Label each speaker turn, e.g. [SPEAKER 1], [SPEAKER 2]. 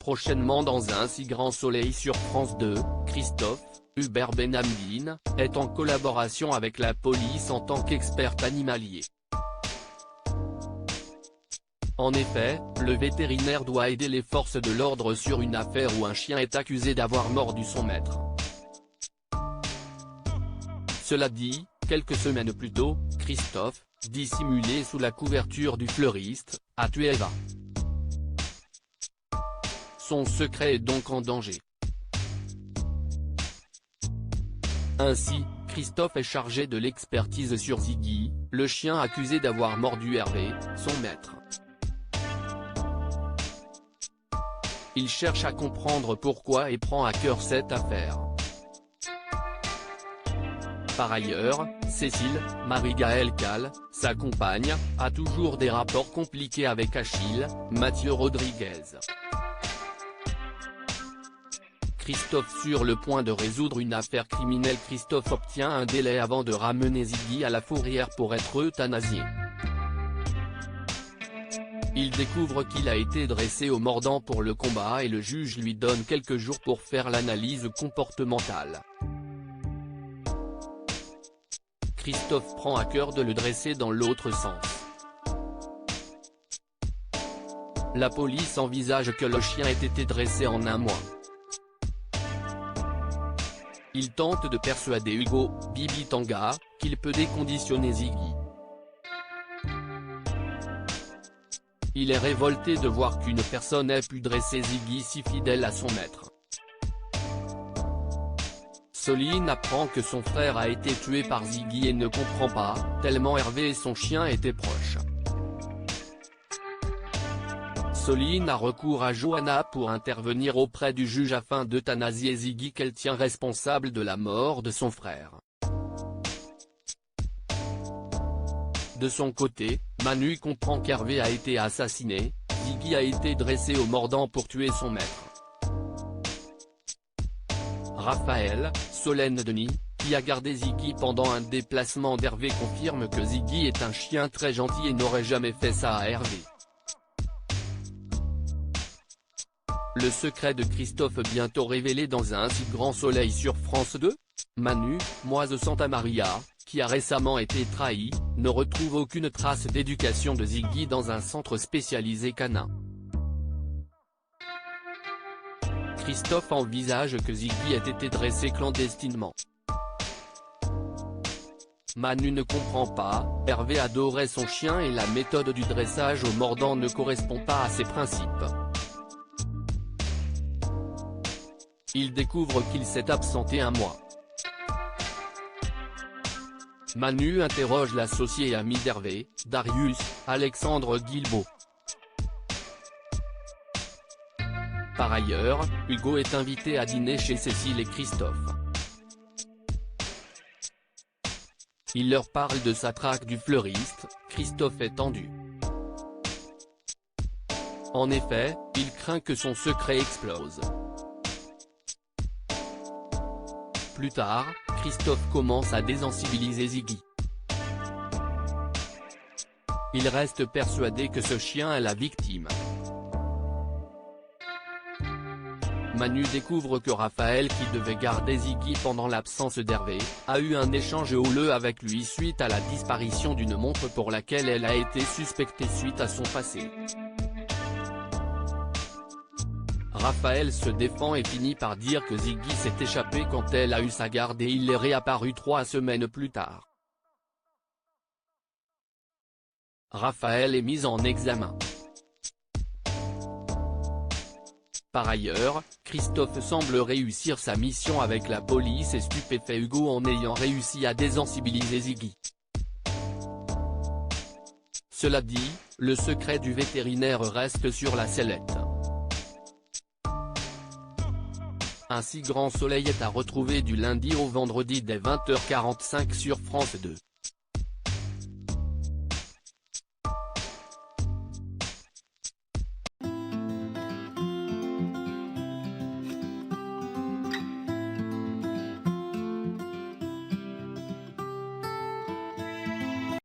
[SPEAKER 1] prochainement dans Un si grand soleil sur France 2, Christophe, Hubert Benhamdine, est en collaboration avec la police en tant qu'expert animalier. En effet, le vétérinaire doit aider les forces de l'ordre sur une affaire où un chien est accusé d'avoir mordu son maître. Cela dit, quelques semaines plus tôt, Christophe, dissimulé sous la couverture du fleuriste, a tué Eva. Son secret est donc en danger. Ainsi, Christophe est chargé de l'expertise sur Ziggy, le chien accusé d'avoir mordu Hervé, son maître. Il cherche à comprendre pourquoi et prend à cœur cette affaire. Par ailleurs, Cécile, Marie-Gaëlle Cal, sa compagne, a toujours des rapports compliqués avec Achille, Mathieu Rodriguez. Christophe sur le point de résoudre une affaire criminelle. Christophe obtient un délai avant de ramener Ziggy à la fourrière pour être euthanasié. Il découvre qu'il a été dressé au mordant pour le combat et le juge lui donne quelques jours pour faire l'analyse comportementale. Christophe prend à cœur de le dresser dans l'autre sens. La police envisage que le chien ait été dressé en un mois. Il tente de persuader Hugo, Bibi Tanga, qu'il peut déconditionner Ziggy. Il est révolté de voir qu'une personne ait pu dresser Ziggy si fidèle à son maître. Soline apprend que son frère a été tué par Ziggy et ne comprend pas, tellement Hervé et son chien étaient proches. Soline a recours à Johanna pour intervenir auprès du juge afin d'euthanasier Ziggy qu'elle tient responsable de la mort de son frère. De son côté, Manu comprend qu'Hervé a été assassiné, Ziggy a été dressé au mordant pour tuer son maître. Raphaël, Solène Denis, qui a gardé Ziggy pendant un déplacement d'Hervé confirme que Ziggy est un chien très gentil et n'aurait jamais fait ça à Hervé. Le secret de Christophe bientôt révélé dans Un si grand soleil sur France 2. Manu, Moise Santamaria, qui a récemment été trahi, ne retrouve aucune trace d'éducation de Ziggy dans un centre spécialisé canin. Christophe envisage que Ziggy ait été dressé clandestinement. Manu ne comprend pas, Hervé adorait son chien et la méthode du dressage au mordant ne correspond pas à ses principes. Il découvre qu'il s'est absenté un mois. Manu interroge l'associé et ami d'Hervé, Darius, Alexandre Guilbault. Par ailleurs, Hugo est invité à dîner chez Cécile et Christophe. Il leur parle de sa traque du fleuriste, Christophe est tendu. En effet, il craint que son secret explose. Plus tard, Christophe commence à désensibiliser Ziggy. Il reste persuadé que ce chien est la victime. Manu découvre que Raphaël, qui devait garder Ziggy pendant l'absence d'Hervé, a eu un échange houleux avec lui suite à la disparition d'une montre pour laquelle elle a été suspectée suite à son passé. Raphaël se défend et finit par dire que Ziggy s'est échappé quand elle a eu sa garde et il est réapparu 3 semaines plus tard. Raphaël est mis en examen. Par ailleurs, Christophe semble réussir sa mission avec la police et stupéfait Hugo en ayant réussi à désensibiliser Ziggy. Cela dit, le secret du vétérinaire reste sur la sellette. Un si grand soleil est à retrouver du lundi au vendredi dès 20h45 sur France 2.